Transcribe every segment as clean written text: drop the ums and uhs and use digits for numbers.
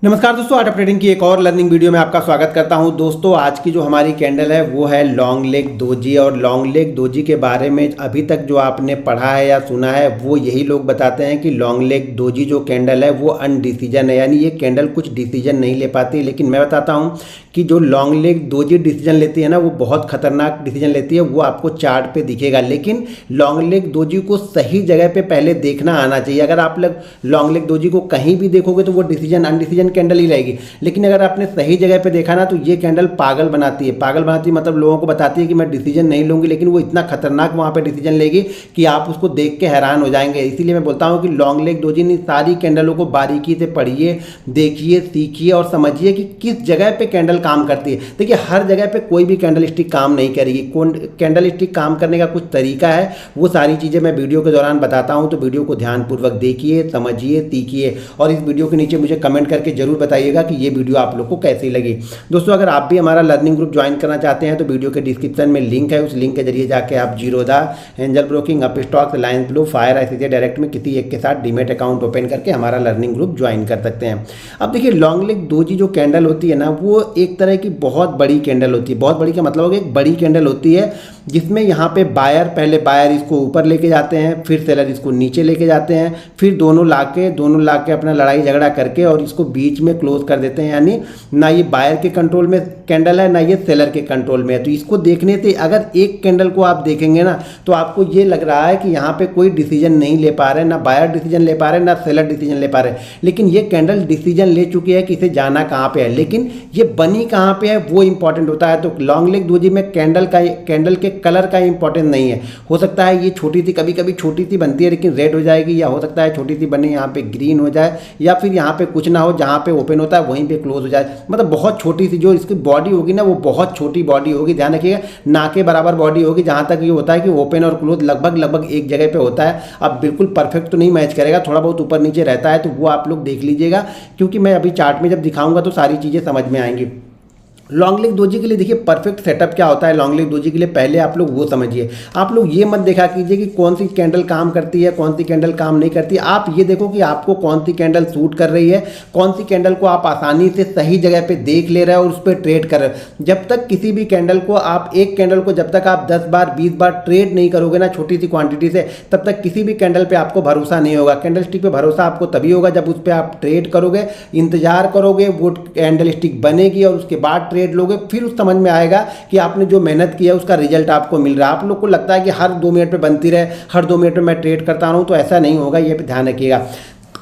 नमस्कार दोस्तों, art of trading की एक और लर्निंग वीडियो में आपका स्वागत करता हूं। दोस्तों, आज की जो हमारी कैंडल है वो है लॉन्ग लेग दोजी। और लॉन्ग लेग दोजी के बारे में अभी तक जो आपने पढ़ा है या सुना है वो यही लोग बताते हैं कि लॉन्ग लेग दोजी जो कैंडल है वो अनडिसीजन है, यानी ये कैंडल कुछ डिसीजन नहीं ले पाती। लेकिन मैं बताता हूं कि जो लॉन्ग लेग दोजी डिसीजन लेती है ना, वो बहुत खतरनाक डिसीजन लेती है। वो आपको चार्ट पे दिखेगा, लेकिन लॉन्ग लेग दोजी को सही जगह पे पहले देखना आना चाहिए। अगर आप लोग लॉन्ग लेग दोजी को कहीं भी देखोगे तो वो डिसीजन अनडिसीजन कैंडल ही रहेगी। लेकिन अगर आपने सही जगह पे देखा ना, तो ये कैंडल पागल बनाती है। पागल बनाती है मतलब लोगों को बताती है कि मैं डिसीजन नहीं लूंगी, लेकिन वो इतना खतरनाक वहां पे डिसीजन लेगी कि आप उसको देख के हैरान हो जाएंगे। इसीलिए मैं बोलता हूं कि लॉन्ग लेग दोजी ने सारी कैंडलों को बारीकी से पढ़िए, देखिए, सीखिए और समझिए कि किस जगह पे कैंडल काम करती है। देखिए, हर जगह पे कोई भी कैंडल स्टिक काम नहीं करेगी। कैंडल स्टिक काम करने का कुछ तरीका है, वो सारी चीज़ें मैं वीडियो के दौरान बताता हूं। तो वीडियो को ध्यानपूर्वक देखिए, समझिए, सीखिए और इस वीडियो के नीचे मुझे कमेंट करके जरूर बताइएगा कि ये वीडियो आप लोग को कैसी लगी। दोस्तों, अगर आप भी हमारा लर्निंग ग्रुप ज्वाइन करना चाहते हैं तो वीडियो के डिस्क्रिप्शन में लिंक है, उस लिंक के जरिए जाके आप Zerodha, angel broking, up stocks, Reliance blue, fire, ICICI direct में किसी एक के साथ डीमेट अकाउंट ओपन करके हमारा लर्निंग ग्रुप ज्वाइन कर सकते हैं। अब देखिए, लॉन्ग लेग दोजी जो कैंडल होती है ना, वो एक तरह की बहुत बड़ी कैंडल होती है। बहुत बड़ी का मतलब एक बड़ी कैंडल होती है जिसमें यहाँ पे पहले बायर इसको ऊपर लेके जाते हैं, फिर सेलर इसको नीचे लेके जाते हैं, फिर दोनों लाके अपना लड़ाई झगड़ा करके और इसको बीच में क्लोज कर देते हैं। यानी ना ये बायर के कंट्रोल में कैंडल है, ना ये सेलर के कंट्रोल में है। तो इसको देखने से अगर एक कैंडल को आप देखेंगे ना, तो आपको ये लग रहा है कि यहाँ पे कोई डिसीजन नहीं ले पा रहे, ना बायर डिसीजन ले पा रहे, ना सेलर डिसीजन ले पा रहे। लेकिन ये कैंडल डिसीजन ले चुकी है कि इसे जाना कहाँ पे है, लेकिन ये बनी कहाँ पे है वो इंपॉर्टेंट होता है। तो लॉन्ग लेग दोजी में कैंडल के कलर का इंपॉर्टेंट नहीं है। हो सकता है ये छोटी सी, कभी कभी छोटी सी बनती है लेकिन रेड हो जाएगी, या हो सकता है छोटी सी बने यहाँ पे ग्रीन हो जाए, या फिर यहाँ पे कुछ ना हो, जहाँ पे ओपन होता है वहीं पे क्लोज हो जाए। मतलब बहुत छोटी सी जो इसकी बॉडी होगी ना, वो बहुत छोटी बॉडी होगी। ध्यान रखिएगा, ना के बराबर बॉडी होगी। जहाँ तक ये होता है कि ओपन और क्लोज लगभग एक जगह पे होता है। अब बिल्कुल परफेक्ट तो नहीं मैच करेगा, थोड़ा बहुत ऊपर नीचे रहता है, तो वो आप लोग देख लीजिएगा, क्योंकि मैं अभी चार्ट में जब दिखाऊंगा तो सारी चीज़ें समझ में आएंगी। लॉन्ग लेग दोजी के लिए देखिए परफेक्ट सेटअप क्या होता है। लॉन्ग लेग दोजी के लिए पहले आप लोग वो समझिए। आप लोग ये मत देखा कीजिए कि कौन सी कैंडल काम करती है, कौन सी कैंडल काम नहीं करती। आप ये देखो कि आपको कौन सी कैंडल सूट कर रही है, कौन सी कैंडल को आप आसानी से सही जगह पे देख ले रहे हो और उस पर ट्रेड कर रहे हो। जब तक किसी भी कैंडल को आप एक कैंडल को जब तक आप 10 बार 20 बार ट्रेड नहीं करोगे ना छोटी सी क्वांटिटी से, तब तक किसी भी कैंडल पे आपको भरोसा नहीं होगा। कैंडल स्टिक पे भरोसा आपको तभी होगा जब उस पर आप ट्रेड करोगे, इंतजार करोगे, वो कैंडल स्टिक बनेगी और उसके बाद ट्रेड लोगे, फिर उस समझ में आएगा कि आपने जो मेहनत की है उसका रिजल्ट आपको मिल रहा है। आप लोग को लगता है कि हर 2 मिनट पे बनती रहे, हर 2 मिनट में मैं ट्रेड करता रहूं, तो ऐसा नहीं होगा। ये पे ध्यान रखिएगा।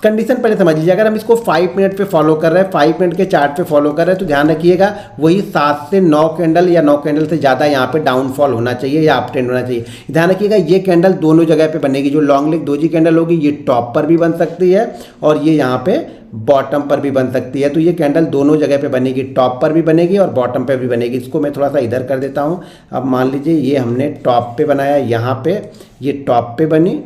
कंडीशन पहले समझ लीजिए। अगर हम इसको 5 मिनट पे फॉलो कर रहे हैं, 5 मिनट के चार्ट पे फॉलो कर रहे हैं, तो ध्यान रखिएगा वही 7 से 9 कैंडल या 9 कैंडल से ज़्यादा यहाँ पे डाउनफॉल होना चाहिए या अप ट्रेंड होना चाहिए। ध्यान रखिएगा, ये कैंडल दोनों जगह पे बनेगी। जो लॉन्ग लेग दोजी कैंडल होगी, ये टॉप पर भी बन सकती है और ये यहाँ पे बॉटम पर भी बन सकती है। तो ये कैंडल दोनों जगह पे बनेगी, टॉप पर भी बनेगी और बॉटम पे भी बनेगी। इसको मैं थोड़ा सा इधर कर देता हूँ। अब मान लीजिए ये हमने टॉप पे बनाया, यहाँ पे ये टॉप पे बनी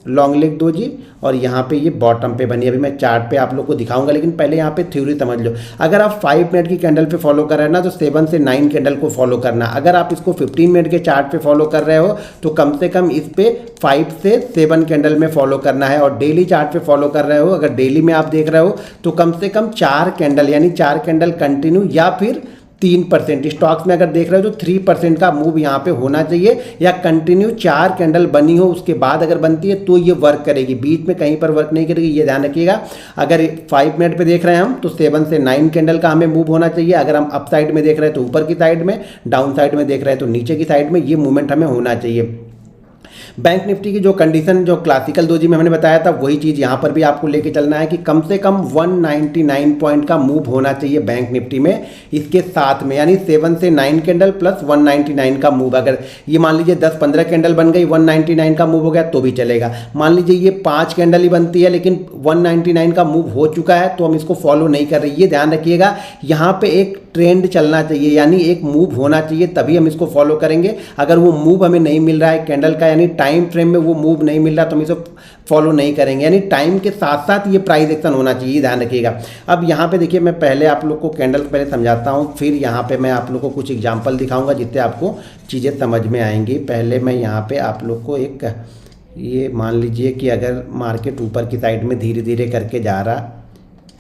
लॉन्ग लेग दोजी और यहाँ पे ये बॉटम पे बनी। अभी मैं चार्ट पे आप लोग को दिखाऊंगा, लेकिन पहले यहाँ पे थ्योरी समझ लो। अगर आप 5 मिनट की कैंडल पे फॉलो कर रहे हैं ना, तो 7 से 9 कैंडल को फॉलो करना। अगर आप इसको 15 मिनट के चार्ट पे फॉलो कर रहे हो तो कम से कम इस पे 5 से 7 कैंडल में फॉलो करना है। और डेली चार्ट पे फॉलो कर रहे हो, अगर डेली में आप देख रहे हो तो कम से कम 4 कैंडल, यानी 4 कैंडल कंटिन्यू, या फिर 3%। स्टॉक्स में अगर देख रहे हो तो 3% का मूव यहाँ पे होना चाहिए, या कंटिन्यू 4 कैंडल बनी हो उसके बाद अगर बनती है तो ये वर्क करेगी। बीच में कहीं पर वर्क नहीं करेगी, ये ध्यान रखिएगा। अगर 5 मिनट पे देख रहे हैं हम तो 7 से 9 कैंडल का हमें मूव होना चाहिए। अगर हम अप साइड में देख रहे हैं तो ऊपर की साइड में, डाउन साइड में देख रहे हैं तो नीचे की साइड में, ये मूवमेंट हमें होना चाहिए। बैंक निफ्टी की जो कंडीशन जो क्लासिकल दोजी में हमने बताया था, वही चीज़ यहाँ पर भी आपको लेके चलना है कि कम से कम 199 पॉइंट का मूव होना चाहिए बैंक निफ्टी में इसके साथ में, यानी 7 से 9 कैंडल प्लस 199 का मूव। अगर ये मान लीजिए 10-15 कैंडल बन गई, 199 का मूव हो गया तो भी चलेगा। मान लीजिए ये 5 कैंडल ही बनती है लेकिन 199 का मूव हो चुका है तो हम इसको फॉलो नहीं कर रहे। ये ध्यान रखिएगा, यहाँ पे एक ट्रेंड चलना चाहिए, यानी एक मूव होना चाहिए, तभी हम इसको फॉलो करेंगे। अगर वो मूव हमें नहीं मिल रहा है कैंडल का, यानी टाइम फ्रेम में वो मूव नहीं मिल रहा, तो हम इसे फॉलो नहीं करेंगे। यानी टाइम के साथ साथ ये प्राइस एक्शन होना चाहिए, ध्यान रखिएगा। अब यहाँ पे देखिए, मैं पहले आप लोग को कैंडल पहले समझाता हूँ, फिर यहाँ पे मैं आप लोग को कुछ एग्जांपल दिखाऊंगा जिससे आपको चीज़ें समझ में आएंगी। पहले मैं यहाँ पे आप लोग को एक, ये मान लीजिए कि अगर मार्केट ऊपर की साइड में धीरे धीरे करके जा रहा,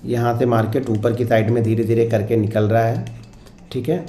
यहाँ से मार्केट ऊपर की साइड में धीरे धीरे करके निकल रहा है, ठीक है।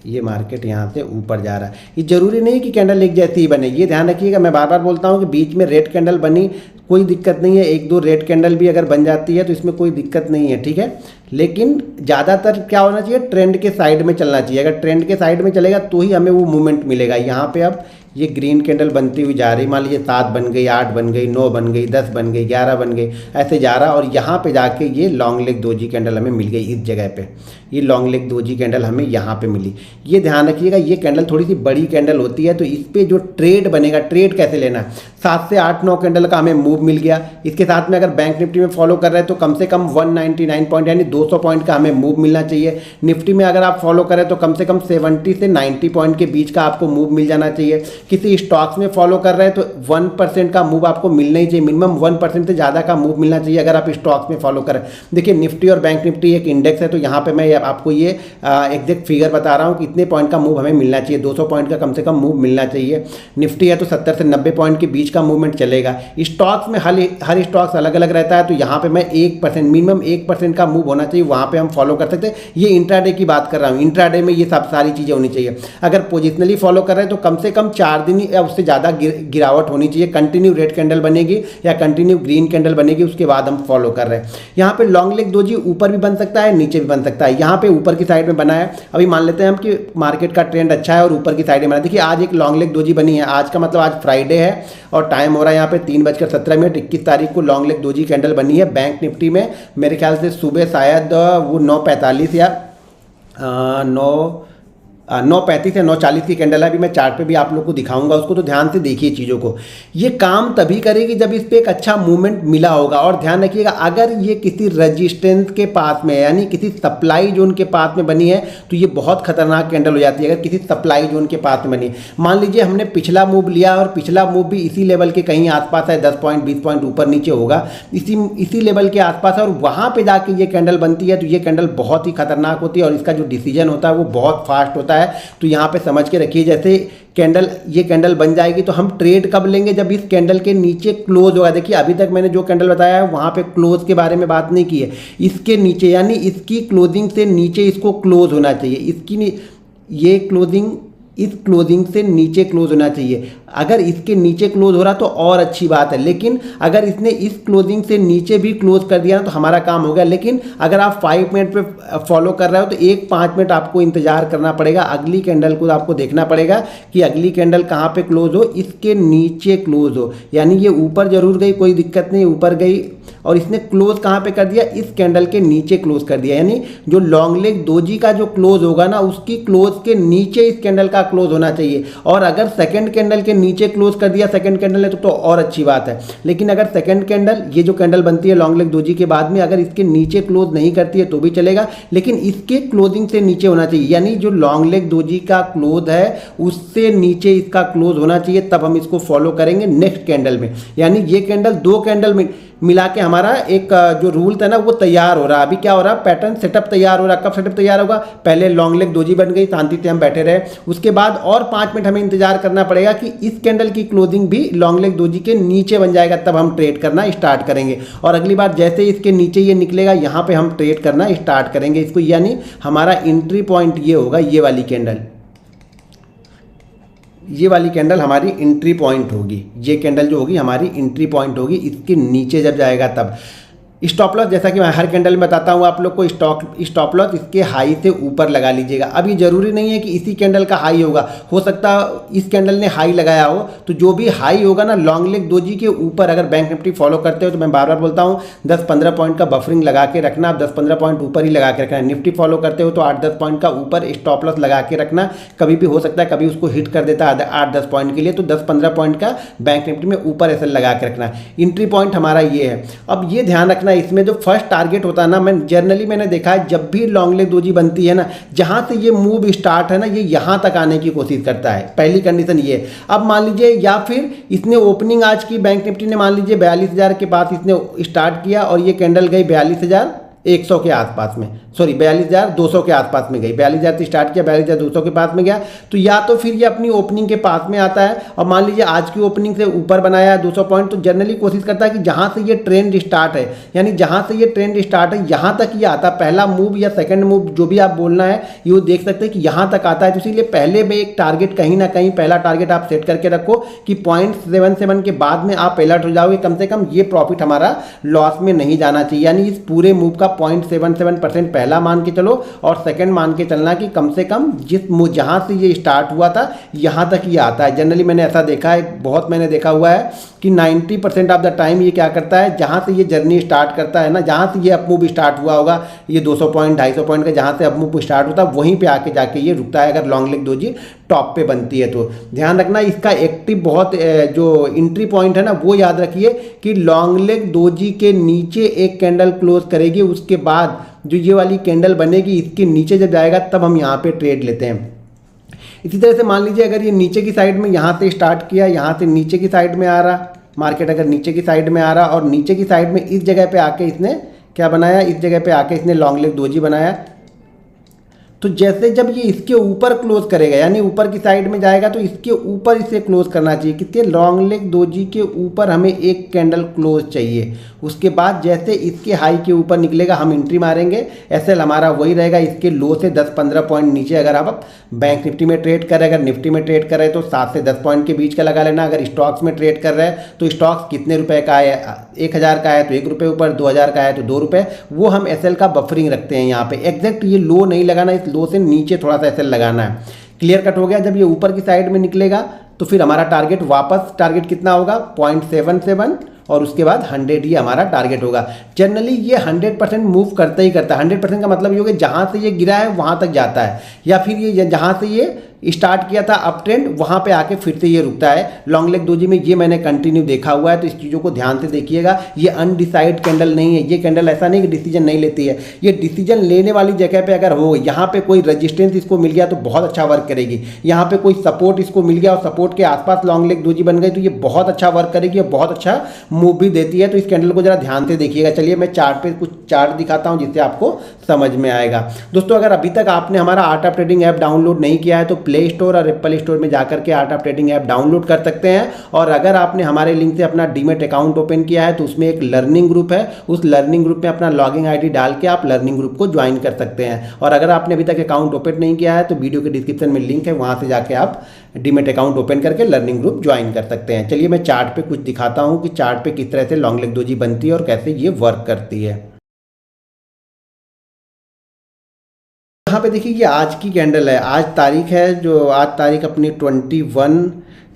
ये मार्केट यहाँ से ऊपर जा रहा है। ये जरूरी नहीं कि कैंडल एक जैसी ही बने, ये ध्यान रखिएगा। मैं बार बार बोलता हूँ कि बीच में रेड कैंडल बनी कोई दिक्कत नहीं है, एक दो रेड कैंडल भी अगर बन जाती है तो इसमें कोई दिक्कत नहीं है, ठीक है। लेकिन ज़्यादातर क्या होना चाहिए, ट्रेंड के साइड में चलना चाहिए। अगर ट्रेंड के साइड में चलेगा तो ही हमें वो मूवमेंट मिलेगा। यहाँ पे अब ये ग्रीन कैंडल बनती हुई जा रही, मान लीजिए 7 बन गई, 8 बन गई, 9 बन गई, 10 बन गई, 11 बन गई, ऐसे जा रहा। और यहाँ पे जाके ये लॉन्ग लेग दोजी कैंडल हमें मिल गई इस जगह पे। ये लॉन्ग लेग दोजी कैंडल हमें यहाँ पे मिली। ये ध्यान रखिएगा, ये कैंडल थोड़ी सी बड़ी कैंडल होती है, तो इस पर जो ट्रेड बनेगा, ट्रेड कैसे लेना है, 7 से 8-9 कैंडल का हमें मूव मिल गया। इसके साथ में अगर बैंक निफ्टी में फॉलो कर रहे हैं तो कम से कम 199 पॉइंट यानी 200 पॉइंट का हमें मूव मिलना चाहिए। निफ्टी में अगर आप फॉलो करें तो कम से कम 70 से 90 पॉइंट के बीच का आपको मूव मिल जाना चाहिए। किसी स्टॉक्स में फॉलो कर रहे हैं तो 1% का मूव आपको मिलना ही चाहिए, मिनिमम 1% से ज़्यादा का मूव मिलना चाहिए अगर आप स्टॉक्स में फॉलो करें। देखिए निफ्टी और बैंक निफ्टी एक इंडेक्स है, तो यहाँ पे मैं आपको ये एग्जैक्ट फिगर बता रहा हूँ कि इतने पॉइंट का मूव हमें मिलना चाहिए, 200 पॉइंट का कम से कम मूव मिलना चाहिए। निफ्टी है तो 70 से 90 पॉइंट के बीच का मूवमेंट चलेगा। स्टॉक्स में हर स्टॉक्स अलग अलग रहता है, तो यहाँ पे मैं 1% मिनिमम 1% का मूव होना चाहिए, वहाँ पे हम फॉलो कर सकते हैं। ये इंट्राडे की बात कर रहा हूँ, इंट्राडे में ये सब सारी चीज़ें होनी चाहिए। अगर पोजिशनली फॉलो कर रहे हैं तो कम से कम 4 दिन या उससे ज़्यादा गिरावट होनी चाहिए, कंटिन्यू रेड कैंडल बनेगी या कंटिन्यू ग्रीन कैंडल बनेगी, उसके बाद हम फॉलो कर रहे हैं। यहाँ पे लॉन्ग लेग दोजी ऊपर भी बन सकता है, नीचे भी बन सकता है। यहाँ पे ऊपर की साइड में बना है, अभी मान लेते हैं हम कि मार्केट का ट्रेंड अच्छा है और ऊपर की साइड में बना है। देखिए आज एक लॉन्ग लेग दोजी बनी है, आज का मतलब आज फ्राइडे है और टाइम हो रहा है यहाँ पे 3:17, 21 तारीख को लॉन्ग लेग दोजी कैंडल बनी है। बैंक निफ्टी में मेरे ख्याल से सुबह शायद वो 9:45 या 9:35 या 9:40 की कैंडल है। अभी मैं चार्ट पे भी आप लोग को दिखाऊंगा उसको, तो ध्यान से देखिए चीज़ों को। ये काम तभी करेगी जब इस पर एक अच्छा मूवमेंट मिला होगा। और ध्यान रखिएगा, अगर ये किसी रजिस्टेंस के पास में यानी किसी सप्लाई जोन के पास में बनी है तो ये बहुत खतरनाक कैंडल हो जाती है। अगर किसी सप्लाई जोन के पास में बनी है, मान लीजिए हमने पिछला मूव लिया और पिछला मूव भी इसी लेवल के कहीं आसपास है, 10 पॉइंट 20 पॉइंट ऊपर नीचे होगा, इसी लेवल के आसपास है, और वहाँ पर जाके ये कैंडल बनती है तो ये कैंडल बहुत ही खतरनाक होती है और इसका जो डिसीजन होता है वो बहुत फास्ट होता है। तो यहाँ पे समझ के रखिए, जैसे ये कैंडल बन जाएगी तो हम ट्रेड कब लेंगे, जब इस कैंडल के नीचे क्लोज होगा। देखिए अभी तक मैंने जो कैंडल बताया है वहाँ पे क्लोज के बारे में बात नहीं की है, इसके नीचे यानी इसकी क्लोजिंग से नीचे इसको क्लोज होना चाहिए। ये क्लोजिंग इस क्लोजिंग से नीचे क्लोज होना चाहिए। अगर इसके नीचे क्लोज हो रहा तो और अच्छी बात है, लेकिन अगर इसने इस क्लोजिंग से नीचे भी क्लोज कर दिया तो हमारा काम हो गया। लेकिन अगर आप 5 मिनट पे फॉलो कर रहे हो तो 5 मिनट आपको इंतजार करना पड़ेगा, अगली कैंडल को आपको देखना पड़ेगा कि अगली कैंडल कहाँ पे क्लोज हो, इसके नीचे क्लोज हो। यानी ये ऊपर जरूर गई, कोई दिक्कत नहीं, ऊपर गई और इसने क्लोज कहाँ पे कर दिया, इस कैंडल के नीचे क्लोज कर दिया। यानी जो लॉन्ग लेग दोजी का जो क्लोज होगा ना, उसकी क्लोज के नीचे इस कैंडल का क्लोज होना चाहिए। और अगर सेकंड कैंडल के नीचे क्लोज कर दिया सेकंड कैंडल ने तो और अच्छी बात है। लेकिन अगर सेकंड कैंडल, ये जो कैंडल बनती है लॉन्ग लेग दोजी के बाद में, अगर इसके नीचे क्लोज नहीं करती है तो भी चलेगा, लेकिन इसके क्लोजिंग से नीचे होना चाहिए। यानी जो लॉन्ग लेग दोजी का क्लोज है उससे नीचे इसका क्लोज होना चाहिए, तब हम इसको फॉलो करेंगे नेक्स्ट कैंडल में। यानी ये कैंडल 2 कैंडल में मिला के हमारा एक जो रूल था ना वो तैयार हो रहा है। अभी क्या हो रहा है, पैटर्न सेटअप तैयार हो रहा है। कब सेटअप तैयार होगा, पहले लॉन्ग लेग दोजी बन गई, शांति से हम बैठे रहे, उसके बाद और 5 मिनट हमें इंतजार करना पड़ेगा कि इस कैंडल की क्लोजिंग भी लॉन्ग लेग दोजी के नीचे बन जाएगा, तब हम ट्रेड करना स्टार्ट करेंगे। और अगली बार जैसे इसके नीचे ये निकलेगा यहाँ पे हम ट्रेड करना स्टार्ट करेंगे इसको। यानी हमारा एंट्री पॉइंट ये होगा, ये वाली कैंडल हमारी एंट्री पॉइंट होगी। ये कैंडल जो होगी हमारी एंट्री पॉइंट होगी, इसके नीचे जब जाएगा तब। स्टॉप लॉस, जैसा कि मैं हर कैंडल में बताता हूँ आप लोग को, स्टॉप लॉस इसके हाई से ऊपर लगा लीजिएगा। अभी जरूरी नहीं है कि इसी कैंडल का हाई होगा, हो सकता है इस कैंडल ने हाई लगाया हो, तो जो भी हाई होगा ना लॉन्ग लेग दोजी के ऊपर, अगर बैंक निफ्टी फॉलो करते हो तो मैं बार बार बोलता हूँ 10-15 पॉइंट का बफरिंग लगा के रखना। आप 10-15 पॉइंट ऊपर ही लगा के रखना। निफ्टी फॉलो करते हो तो 8-10 पॉइंट का ऊपर स्टॉप लॉस लगा के रखना। कभी भी हो सकता है कभी उसको हिट कर देता है 8-10 पॉइंट के लिए, तो 10-15 पॉइंट का बैंक निफ्टी में ऊपर ऐसा लगा के रखना। एंट्री पॉइंट हमारा ये है। अब ये ध्यान रखना, इसमें जो फर्स्ट टारगेट होता है ना, मैंने देखा है जब भी लॉन्ग लेग दोजी बनती है ना, जहां से ये मूव स्टार्ट है ना, ये यहां तक आने की कोशिश करता है। पहली कंडीशन ये है। अब मान लीजिए, या फिर इसने ओपनिंग आज की बैंक निफ्टी ने मान लीजिए 42,000 के पास इसने स्टार्ट किया और ये कैंडल गई 42,000 100 के आसपास में, सॉरी 42,200 के आसपास में गई। 42,000 से स्टार्ट किया, 42,200 के पास में गया। तो या तो फिर ये अपनी ओपनिंग के पास में आता है और मान लीजिए आज की ओपनिंग से ऊपर बनाया 200 पॉइंट, तो जनरली कोशिश करता है कि जहाँ से ये ट्रेंड स्टार्ट है, यानी जहाँ से ये ट्रेंड स्टार्ट है यहाँ तक ये आता है। पहला मूव या सेकंड मूव जो भी आप बोलना है ये वो देख सकते हैं कि यहाँ तक आता है। तो इसीलिए पहले में एक टारगेट कहीं ना कहीं पहला टारगेट आप सेट करके रखो कि 0.77 के बाद में आप अलर्ट हो जाओगे, कम से कम ये प्रॉफिट हमारा लॉस में नहीं जाना चाहिए। यानी इस पूरे मूव का 0.77% पहला मान के चलो और सेकंड मान के चलना कि कम से कम जिस जहां से ये स्टार्ट हुआ था यहां तक ये आता है। जनरली मैंने ऐसा देखा है, बहुत मैंने देखा हुआ है कि 90% ऑफ द टाइम ये क्या करता है, जहां से ये जर्नी स्टार्ट करता है ना, जहां से ये अप मूव स्टार्ट हुआ होगा, ये 200 पॉइंट 250 पॉइंट का जहां से अप मूव स्टार्ट होता है वहीं पे आके जाके ये रुकता है, अगर लॉन्ग लेग दोजी टॉप पे बनती है तो। ध्यान रखना इसका एक्टिव बहुत जो एंट्री पॉइंट है ना वो याद रखिए कि लॉन्ग लेग दोजी के नीचे एक कैंडल क्लोज करेगी, उसके बाद जो ये वाली कैंडल बनेगी इसके नीचे जब जाएगा तब हम यहाँ पे ट्रेड लेते हैं। इसी तरह से मान लीजिए अगर ये नीचे की साइड में यहाँ से स्टार्ट किया, यहाँ से नीचे की साइड में आ रहा मार्केट, अगर नीचे की साइड में आ रहा और नीचे की साइड में इस जगह पे आके इसने क्या बनाया, इस जगह पे आके इसने लॉन्ग लेग दोजी बनाया। तो जैसे जब ये इसके ऊपर क्लोज करेगा यानी ऊपर की साइड में जाएगा तो इसके ऊपर इसे क्लोज करना चाहिए। कितने, लॉन्ग लेग दोजी के ऊपर हमें एक कैंडल क्लोज चाहिए। उसके बाद जैसे इसके हाई के ऊपर निकलेगा हम एंट्री मारेंगे। एसएल हमारा वही रहेगा इसके लो से 10-15 पॉइंट नीचे। अगर आप बैंक निफ्टी में ट्रेड कर रहे हैं, अगर निफ्टी में ट्रेड कर रहे हैं तो 7 से 10 पॉइंट के बीच का लगा लेना। अगर स्टॉक्स में ट्रेड कर रहे हैं तो स्टॉक्स कितने रुपए का है, 1,000 का है तो 1 रुपये ऊपर, 2,000 का है तो 2 रुपये, वो हम एसएल का बफरिंग रखते हैं यहाँ पे। एग्जैक्ट ये लो नहीं लगाना, इस लो से नीचे थोड़ा सा एसएल लगाना है। क्लियर कट हो गया। जब ये ऊपर की साइड में निकलेगा तो फिर हमारा टारगेट वापस, टारगेट कितना होगा 0.77 और उसके बाद 100 ही हमारा टारगेट होगा। जनरली ये 100% मूव करता ही करता है। 100% का मतलब ये होगा जहाँ से ये गिरा है वहाँ तक जाता है, या फिर ये जहाँ से ये स्टार्ट किया था अप ट्रेंड वहाँ पे आके फिर से ये रुकता है। लॉन्ग लेग दोजी में ये मैंने कंटिन्यू देखा हुआ है, तो इस चीज़ों को ध्यान से देखिएगा। ये अनडिसाइड कैंडल नहीं है, ये कैंडल ऐसा नहीं कि डिसीजन नहीं लेती है, ये डिसीजन लेने वाली जगह पे अगर हो, यहाँ पे कोई रजिस्टेंस इसको मिल गया तो बहुत अच्छा वर्क करेगी। यहाँ पे कोई सपोर्ट इसको मिल गया और सपोर्ट के आसपास लॉन्ग लेग दोजी बन गई तो ये बहुत अच्छा वर्क करेगी और बहुत अच्छा मूव भी देती है। तो इस कैंडल को जरा ध्यान से देखिएगा। चलिए मैं चार्ट पे कुछ चार्ट दिखाता हूँ जिससे आपको समझ में आएगा। दोस्तों अगर अभी तक आपने हमारा art of trading app download नहीं किया है तो प्ले स्टोर और एप्पल स्टोर में जाकर के art of trading app download कर सकते हैं। और अगर आपने हमारे लिंक से अपना डीमैट अकाउंट ओपन किया है तो उसमें एक लर्निंग ग्रुप है, उस लर्निंग ग्रुप में अपना लॉगिन आईडी डाल के आप लर्निंग ग्रुप को ज्वाइन कर सकते हैं। और अगर आपने अभी तक अकाउंट ओपन नहीं किया है तो वीडियो के डिस्क्रिप्शन में लिंक है, वहां से जाके आप डीमैट अकाउंट ओपन करके लर्निंग ग्रुप ज्वाइन कर सकते हैं। चलिए मैं चार्ट पे कुछ दिखाता हूं कि चार्ट पे किस तरह से लॉन्ग लेग दोजी बनती है और कैसे ये वर्क करती है। यहाँ पे देखिए ये आज की कैंडल है, आज तारीख है, जो आज तारीख अपनी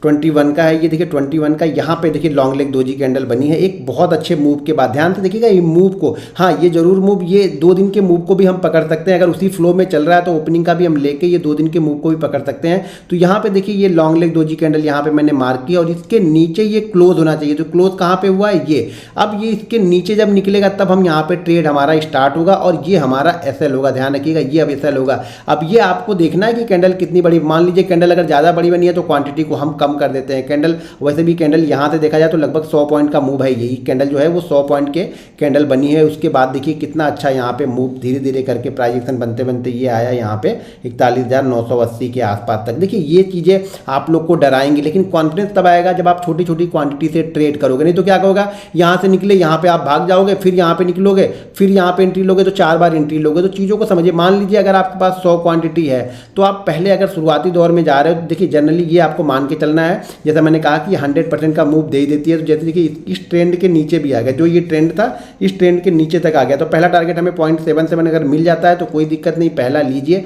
21 का है। ये देखिए 21 का, यहाँ पे देखिए लॉन्ग लेग दोजी कैंडल बनी है एक बहुत अच्छे मूव के बाद। ध्यान से देखिएगा ये मूव को, हाँ ये जरूर मूव, ये 2 दिन के मूव को भी हम पकड़ सकते हैं। अगर उसी फ्लो में चल रहा है तो ओपनिंग का भी हम लेके ये 2 दिन के मूव को भी पकड़ सकते हैं। तो यहाँ पे देखिए ये लॉन्ग लेग दोजी कैंडल यहाँ पे मैंने मार्क किया और इसके नीचे ये क्लोज होना चाहिए। तो क्लोज कहाँ पे हुआ है ये, अब ये इसके नीचे जब निकलेगा तब हम यहाँ पे ट्रेड हमारा स्टार्ट होगा और ये हमारा एसएल होगा। ध्यान रखिएगा ये अब एसएल होगा। अब ये आपको देखना है कि कैंडल कितनी बड़ी, मान लीजिए कैंडल अगर ज़्यादा बड़ी बनी है तो क्वांटिटी को हम कम कर देते हैं। कैंडल वैसे भी कैंडल यहाँ से देखा जाए तो लगभग 100 पॉइंट का मूव है। यही कैंडल जो है वो 100 पॉइंट के कैंडल बनी है। उसके बाद देखिए कितना अच्छा यहाँ पे मूव धीरे धीरे करके प्राइस एक्शन बनते बनते ये आया यहाँ पे 41,980 के आसपास तक। देखिए ये चीज़ें आप लोग को डराएंगी, लेकिन कॉन्फिडेंस तब आएगा जब आप छोटी छोटी क्वांटिटी से ट्रेड करोगे। नहीं तो क्या होगा, यहाँ से निकले यहाँ पे आप भाग जाओगे, फिर यहाँ पे निकलोगे, फिर यहाँ पे एंट्री लोगे तो 4 बार एंट्री लोगे। तो चीज़ों को समझिए। मान लीजिए अगर आपके पास 100 क्वांटिटी है तो आप पहले अगर शुरुआती दौर में जा रहे हो, देखिए जनरली ये आपको मान के चलना है, जैसा मैंने कहा कि 100% का मूव दे ही देती है। तो जैसे देखिए इस ट्रेंड के नीचे भी आ गया, जो ये ट्रेंड था इस ट्रेंड के नीचे तक आ गया। तो पहला टारगेट हमें 0.77 अगर मिल जाता है तो कोई दिक्कत नहीं, पहला लीजिए।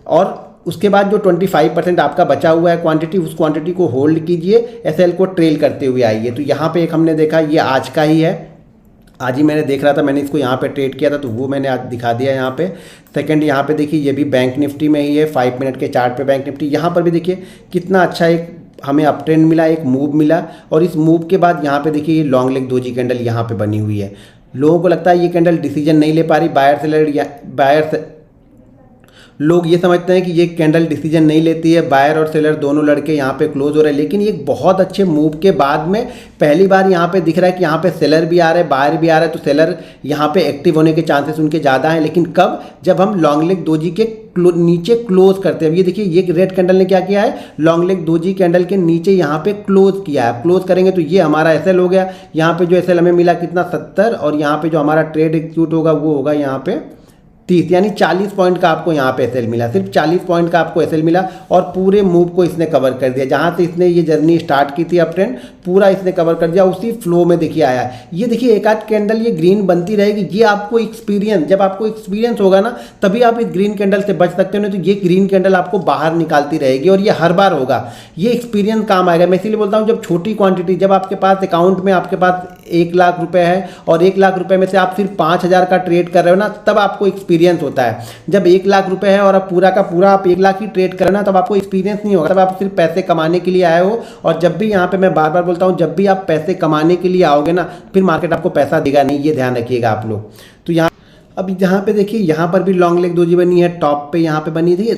और उसके बाद जो 25% आपका बचा हुआ है क्वांटिटी, उस क्वांटिटी को होल्ड कीजिए, एसएल को ट्रेल करते हुए आइए। तो यहाँ पे एक हमने देखा ये आज का ही है, आज ही मैंने देख रहा था, मैंने इसको यहाँ पे ट्रेड किया था तो वो मैंने आज दिखा दिया यहाँ पे। सेकंड यहाँ पे देखिए ये भी बैंक निफ्टी में ही है, 5 मिनट के चार्ट पे बैंक निफ्टी। यहाँ पर भी देखिए कितना अच्छा एक हमें अप ट्रेंड मिला, एक मूव मिला। और इस मूव के बाद यहाँ पे देखिए ये लॉन्ग लेग दोजी कैंडल यहाँ पे बनी हुई है। लोगों को लगता है ये कैंडल डिसीजन नहीं ले पा रही, बायर लोग ये समझते हैं कि ये कैंडल डिसीजन नहीं लेती है, बायर और सेलर दोनों लड़के यहाँ पे क्लोज हो रहे हैं, लेकिन ये बहुत अच्छे मूव के बाद में पहली बार यहाँ पे दिख रहा है कि यहाँ पे सेलर भी आ रहे हैं, बायर भी आ रहा है, तो सेलर यहाँ पे एक्टिव होने के चांसेस उनके ज़्यादा हैं। लेकिन कब? जब हम लॉन्ग लेग डोजी के नीचे क्लोज करते हैं। ये देखिए, ये रेड कैंडल ने क्या किया है, लॉन्ग लेग डोजी कैंडल के नीचे यहाँ पे क्लोज किया है। क्लोज करेंगे तो ये हमारा एसएल हो गया। यहाँ पे जो एसएल हमें मिला कितना, 70, और यहाँ पे जो हमारा ट्रेड एग्जीक्यूट होगा वो होगा यहाँ पे 30, यानी 40 पॉइंट का आपको यहाँ पे एसएल मिला, सिर्फ 40 पॉइंट का आपको एसएल मिला, और पूरे मूव को इसने कवर कर दिया। जहाँ से इसने ये जर्नी स्टार्ट की थी अप ट्रेंड, पूरा इसने कवर कर दिया, उसी फ्लो में देखिए आया। ये देखिए एक आध कैंडल ये ग्रीन बनती रहेगी, ये आपको एक्सपीरियंस, जब आपको एक्सपीरियंस होगा ना तभी आप इस ग्रीन कैंडल से बच सकते हो, नहीं तो ये ग्रीन कैंडल आपको बाहर निकालती रहेगी, और ये हर बार होगा। ये एक्सपीरियंस काम आएगा। मैं इसीलिए बोलता हूँ, जब छोटी क्वांटिटी, जब आपके पास अकाउंट में आपके पास 1 लाख रुपए है और 1 लाख रुपए में से आप सिर्फ 5,000 का ट्रेड कर रहे हो ना, तब आपको एक्सपीरियंस होता है। जब 1 लाख रुपए है और अब पूरा का पूरा आप 1 लाख ही ट्रेड कर रहे हो ना, तब आपको एक्सपीरियंस नहीं होगा, तब आप सिर्फ पैसे कमाने के लिए आए हो। और जब भी यहाँ पे मैं बार बार बोलता हूँ, जब भी आप पैसे कमाने के लिए आओगे ना, फिर मार्केट आपको पैसा देगा नहीं, ये ध्यान रखिएगा आप लोग। तो यहाँ अब यहाँ पे देखिए, यहाँ पर भी लॉन्ग लेग डोजी बनी है, टॉप पे यहाँ पे बनी थी,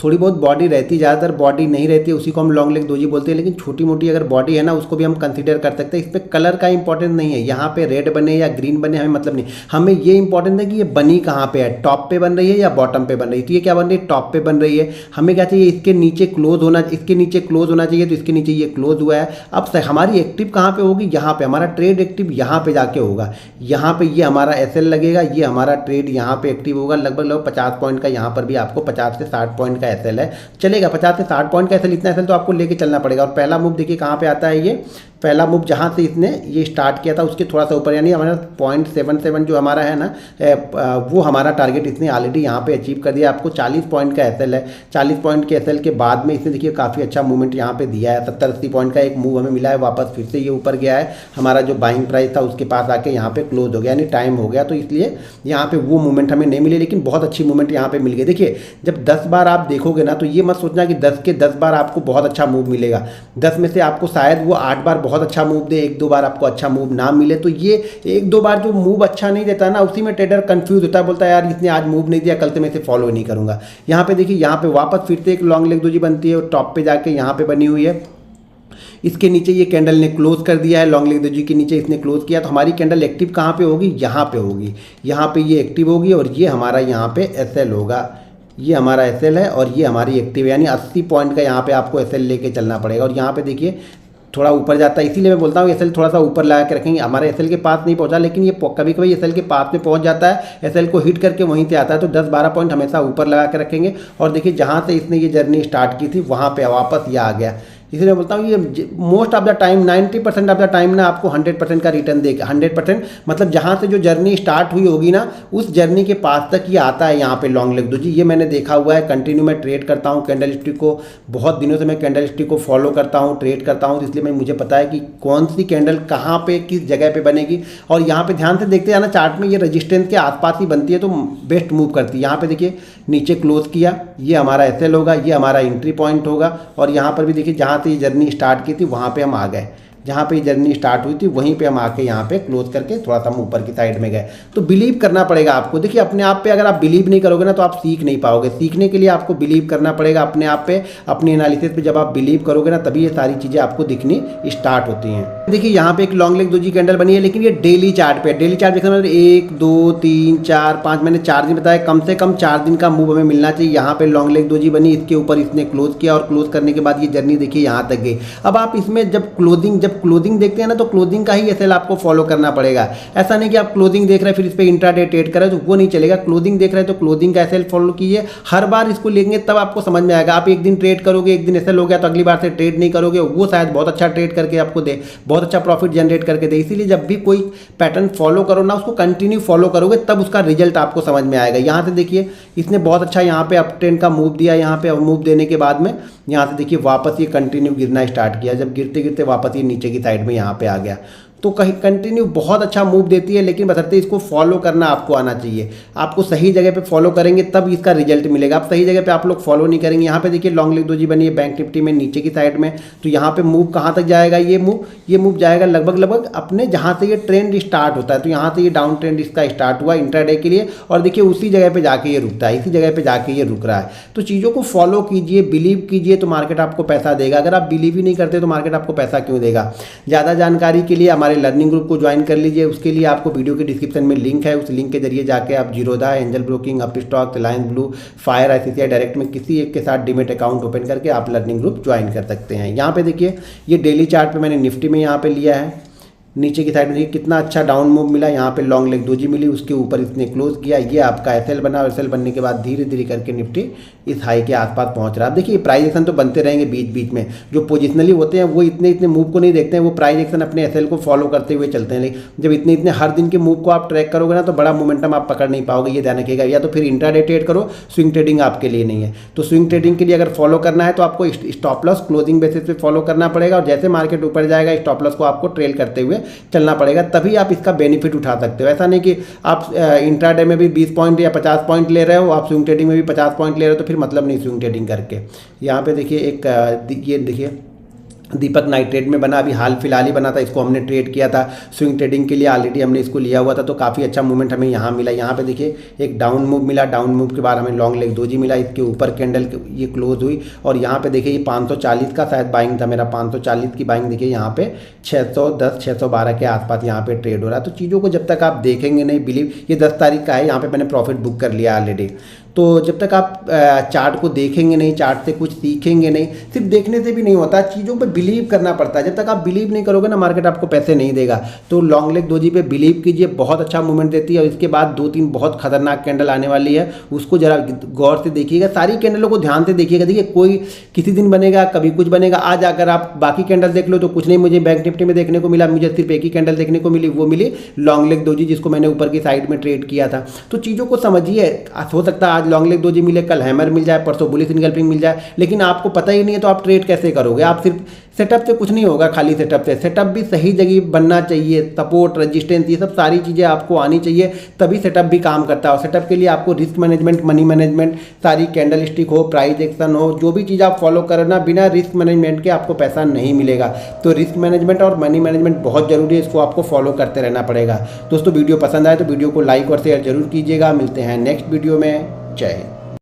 थोड़ी बहुत बॉडी रहती है, ज़्यादातर बॉडी नहीं रहती है, उसी को हम लॉन्ग लेग डोजी बोलते हैं। लेकिन छोटी मोटी अगर बॉडी है ना, उसको भी हम कंसीडर कर सकते हैं। इस पर कलर का इंपॉर्टेंस नहीं है, यहाँ पे रेड बने या ग्रीन बने हमें मतलब नहीं, हमें ये इंपॉर्टेंट है कि ये बनी कहाँ पे है, टॉप पे बन रही है या बॉटम पे बन रही है। तो ये क्या बन रही है, टॉप पे बन रही है। हमें क्या चाहिए, इसके नीचे क्लोज होना, इसके नीचे क्लोज होना चाहिए, तो इसके नीचे ये क्लोज हुआ है। अब हमारी एक्टिव कहाँ पे होगी, यहाँ पे हमारा ट्रेड एक्टिव यहाँ पे जाके होगा। यहाँ पे ये हमारा एसएल लगेगा, ये हमारा ट्रेड यहाँ पे एक्टिव होगा। लगभग 50 पॉइंट का, यहाँ पर भी आपको 50 से 60 पॉइंट का एसएल है, चलेगा। 50 से 60 पॉइंट का एसएल, इतना एसएल तो आपको लेके चलना पड़ेगा। और पहला मूव देखिए कहाँ पे आता है, ये पहला मूव जहाँ से इसने ये स्टार्ट किया था उसके थोड़ा सा ऊपर, यानी हमारा 0.77 जो हमारा है ना, वो हमारा टारगेट इसने ऑलरेडी यहाँ पे अचीव कर दिया। आपको 40 पॉइंट का एसएल है, 40 पॉइंट के एसएल के बाद में इसने देखिए काफ़ी अच्छा मूवमेंट यहाँ पे दिया है। 70-80 पॉइंट का एक मूव हमें मिला है, वापस फिर से ये ऊपर गया है। हमारा जो बाइंग प्राइस था उसके पास आके यहाँ पे क्लोज हो गया, यानी टाइम हो गया, तो इसलिए यहाँ पे वो मूवमेंट हमें नहीं मिली, लेकिन बहुत अच्छी मूवमेंट यहाँ पे मिल गई। देखिए जब 10 बार आप देखोगे ना, तो ये मत सोचना कि 10 के 10 बार आपको बहुत अच्छा मूव मिलेगा। 10 में से आपको शायद वो 8 बार बहुत अच्छा मूव दे, 1-2 बार आपको अच्छा मूव ना मिले। तो ये 1-2 बार जो मूव अच्छा नहीं देता ना, उसी में ट्रेडर कंफ्यूज होता है, बोलता है यार इसने आज मूव नहीं दिया, कल से मैं इसे फॉलो नहीं करूंगा। यहाँ पे देखिए, यहाँ पे वापस फिर से एक लॉन्ग लेग डोजी बनती है, और टॉप पे जाके यहाँ पे बनी हुई है। इसके नीचे ये कैंडल ने क्लोज कर दिया है, लॉन्ग लेग डोजी के नीचे इसने क्लोज किया। तो हमारी कैंडल एक्टिव कहाँ पे होगी, यहाँ पे होगी, यहाँ पे ये एक्टिव होगी, और ये हमारा यहाँ पे एसएल होगा। ये हमारा एसएल है और ये हमारी एक्टिव है, यानी 80 पॉइंट का यहाँ पे आपको एसएल लेके चलना पड़ेगा। और यहाँ पे देखिए थोड़ा ऊपर जाता है, इसीलिए मैं बोलता हूँ एसएल थोड़ा सा ऊपर लगा के रखेंगे। हमारे एसएल के पास नहीं पहुँचा, लेकिन ये कभी कभी एसएल के पास में पहुँच जाता है, एसएल को हिट करके वहीं से आता है। तो 10-12 पॉइंट हमेशा ऊपर लगा के रखेंगे। और देखिए जहाँ से इसने ये जर्नी स्टार्ट की थी, वहाँ पे वापस ये आ गया। इसलिए बोलता हूँ ये most of the time 90% of the time ना आपको 100% का रिटर्न देगा। 100% मतलब जहाँ से जो जर्नी स्टार्ट हुई होगी ना, उस जर्नी के पास तक ये आता है यहाँ पे लॉन्ग लेग डोजी। ये मैंने देखा हुआ है, कंटिन्यू मैं ट्रेड करता हूँ कैंडल स्टिक को, बहुत दिनों से मैं कैंडल स्टिक को फॉलो करता हूँ, ट्रेड करता हूँ, इसलिए मुझे पता है कि कौन सी कैंडल कहाँ पे किस जगह पे बनेगी। और यहाँ पे ध्यान से देखते हैं ना, चार्ट में ये रेजिस्टेंस के आसपास ही बनती है, तो बेस्ट मूव करती है। यहाँ पे देखिए नीचे क्लोज किया, ये हमारा एसएल होगा, ये हमारा एंट्री पॉइंट होगा। और यहाँ पर भी देखिए जहाँ से ये जर्नी स्टार्ट की थी वहाँ पे हम आ गए, जहाँ पे जर्नी स्टार्ट हुई थी वहीं पे हम आके यहाँ पे क्लोज करके थोड़ा सा हम ऊपर की साइड में गए। तो बिलीव करना पड़ेगा आपको। देखिए अपने आप पे अगर आप बिलीव नहीं करोगे ना, तो आप सीख नहीं पाओगे। सीखने के लिए आपको बिलीव करना पड़ेगा अपने आप पे, अपनी एनालिसिस पे। जब आप बिलीव करोगे ना, तभी ये सारी चीज़ें आपको दिखनी स्टार्ट होती हैं। देखिए यहाँ पे एक लॉन्ग लेग डोजी कैंडल बनी है, लेकिन ये डेली चार्ट पे है। डेली चार्ट देखने में 1 2 3 4 5, मैंने 4 दिन बताया, कम से कम 4 दिन का मूव हमें मिलना चाहिए। यहाँ पे लॉन्ग लेग डोजी बनी, इसके ऊपर इसने क्लोज किया, और क्लोज करने के बाद ये जर्नी देखिए यहाँ तक गई। अब आप इसमें जब क्लोजिंग देखते हैं ना, तो क्लोजिंग का ही एसएल आपको फॉलो करना पड़ेगा। ऐसा नहीं कि आप क्लोजिंग देख रहे हैं फिर इस पर इंट्राडे ट्रेड करें, तो वो नहीं चलेगा। क्लोजिंग देख रहे हैं तो क्लोजिंग का एसएल फॉलो कीजिए। हर बार इसको लेंगे तब आपको समझ में आएगा। आप एक दिन ट्रेड करोगे, एक दिन एसएल हो गया, तो अगली बार से ट्रेड नहीं करोगे, वो शायद बहुत अच्छा ट्रेड करके आपको दे, बहुत अच्छा प्रॉफिट जनरेट करके दे। इसीलिए जब भी कोई पैटर्न फॉलो करो ना, उसको कंटिन्यू फॉलो करोगे, तब उसका रिजल्ट आपको समझ में आएगा। यहाँ से देखिए इसने बहुत अच्छा यहाँ पे अप ट्रेंड का मूव दिया। यहाँ पे मूव देने के बाद में यहाँ से देखिए वापस ये कंटिन्यू गिरना स्टार्ट किया। जब गिरते गिरते वापस ये नीचे की साइड में यहाँ पे आ गया। तो कहीं कंटिन्यू बहुत अच्छा मूव देती है, लेकिन बशर्ते इसको फॉलो करना आपको आना चाहिए। आपको सही जगह पे फॉलो करेंगे तब इसका रिजल्ट मिलेगा। आप सही जगह पे आप लोग फॉलो नहीं करेंगे। यहाँ पे देखिए लॉन्ग लेग डोजी बनी है बैंक निफ्टी में नीचे की साइड में, तो यहाँ पे मूव कहाँ तक जाएगा, ये मूव जाएगा लगभग अपने जहाँ से ये ट्रेंड स्टार्ट होता है। तो यहाँ से ये डाउन ट्रेंड इसका स्टार्ट हुआ इंट्राडे के लिए, और देखिए उसी जगह पे जाके ये रुकता है, इसी जगह पे जाके ये रुक रहा है। तो चीज़ों को फॉलो कीजिए, बिलीव कीजिए, तो मार्केट आपको पैसा देगा। अगर आप बिलीव ही नहीं करते तो मार्केट आपको पैसा क्यों देगा। ज़्यादा जानकारी के लिए हमारे लर्निंग ग्रुप को ज्वाइन कर लीजिए। उसके लिए आपको वीडियो के डिस्क्रिप्शन में लिंक है, उस लिंक के जरिए जाके आप Zerodha, angel broking, Upstox, Reliance blue, fire, ICICI direct में किसी एक के साथ डीमेट अकाउंट ओपन करके आप लर्निंग ग्रुप ज्वाइन कर सकते हैं। यहाँ पे देखिए ये डेली चार्ट पे मैंने निफ्टी में यहाँ पे लिया है, नीचे की साइड में देखिए कितना अच्छा डाउन मूव मिला। यहाँ पे लॉन्ग लेग डोजी मिली, उसके ऊपर इसने क्लोज किया, ये आपका SL बना, और SL बनने के बाद धीरे धीरे करके निफ्टी इस हाई के आसपास पहुँच रहा है। देखिए प्राइस एक्शन तो बनते रहेंगे बीच बीच में, जो पोजिशनली होते हैं वो इतने मूव को नहीं देखते हैं, वो प्राइस एक्शन अपने SL को फॉलो करते हुए चलते हैं। लेकिन जब इतने हर दिन के मूव को आप ट्रैक करोगे ना, तो बड़ा मोमेंटम आप पकड़ नहीं पाओगे, ये ध्यान रखिएगा। या तो फिर इंट्राडे ट्रेड करो, स्विंग ट्रेडिंग आपके लिए नहीं है। तो स्विंग ट्रेडिंग के लिए अगर फॉलो करना है तो आपको स्टॉप लॉस क्लोजिंग बेसिस पे फॉलो करना पड़ेगा, और जैसे मार्केट ऊपर जाएगा स्टॉप लॉस को आपको ट्रेल करते हुए चलना पड़ेगा, तभी आप इसका बेनिफिट उठा सकते हो। ऐसा नहीं कि आप इंट्राडे में भी 20 पॉइंट या 50 पॉइंट ले रहे हो, आप स्विंग ट्रेडिंग में भी 50 पॉइंट ले रहे हो, तो फिर मतलब नहीं स्विंग ट्रेडिंग करके। यहाँ पे देखिए ये देखिए दीपक नाइट ट्रेड में बना, अभी हाल फिलहाल ही बना था, इसको हमने ट्रेड किया था स्विंग ट्रेडिंग के लिए, ऑलरेडी हमने इसको लिया हुआ था, तो काफ़ी अच्छा मूवमेंट हमें यहाँ मिला। यहाँ पे देखिए एक डाउन मूव मिला, डाउन मूव के बाद हमें लॉन्ग लेग डोजी मिला, इसके ऊपर कैंडल ये क्लोज हुई, और यहाँ पे देखिए ये 540 का शायद बाइंग था मेरा, 540 की बाइंग देखिए यहाँ पे 610 612 के आसपास यहाँ पे ट्रेड हो रहा है। तो चीज़ों को जब तक आप देखेंगे नहीं, बिलीव, ये 10 तारीख का है, यहाँ पे मैंने प्रॉफिट बुक कर लिया ऑलरेडी। तो जब तक आप चार्ट को देखेंगे नहीं, चार्ट से कुछ सीखेंगे नहीं, सिर्फ देखने से भी नहीं होता, चीज़ों पे बिलीव करना पड़ता है। जब तक आप बिलीव नहीं करोगे ना, मार्केट आपको पैसे नहीं देगा। तो लॉन्ग लेग डोजी पे बिलीव कीजिए, बहुत अच्छा मूवमेंट देती है, और इसके बाद 2-3 बहुत खतरनाक कैंडल आने वाली है, उसको जरा गौर से देखिएगा, सारी कैंडलों को ध्यान से देखिएगा। देखिए कोई किसी दिन बनेगा, कभी कुछ बनेगा। आज अगर आप बाकी कैंडल देख लो तो कुछ नहीं मुझे बैंक निफ्टी में देखने को मिला, मुझे सिर्फ एक ही कैंडल देखने को मिली, वो मिली लॉन्ग लेग डोजी, जिसको मैंने ऊपर की साइड में ट्रेड किया था। तो चीज़ों को समझिए, हो सकता है आज लॉन्ग लेग डोजी मिले, कल हैमर मिल जाए, परसों बुलिश इनगल्फिंग मिल जाए, लेकिन आपको पता ही नहीं है तो आप ट्रेड कैसे करोगे। आप सिर्फ सेटअप से कुछ नहीं होगा, खाली सेटअप से, सेटअप भी सही जगह बनना चाहिए, सपोर्ट, रेजिस्टेंस, ये सब सारी चीज़ें आपको आनी चाहिए, तभी सेटअप भी काम करता है। और सेटअप के लिए आपको रिस्क मैनेजमेंट, मनी मैनेजमेंट, सारी कैंडल स्टिक हो, प्राइस एक्शन हो, जो भी चीज़ आप फॉलो करना, बिना रिस्क मैनेजमेंट के आपको पैसा नहीं मिलेगा। तो रिस्क मैनेजमेंट और मनी मैनेजमेंट बहुत जरूरी है, इसको आपको फॉलो करते रहना पड़ेगा। दोस्तों वीडियो पसंद आए तो वीडियो को लाइक और शेयर जरूर कीजिएगा। मिलते हैं नेक्स्ट वीडियो में। जय हिंद।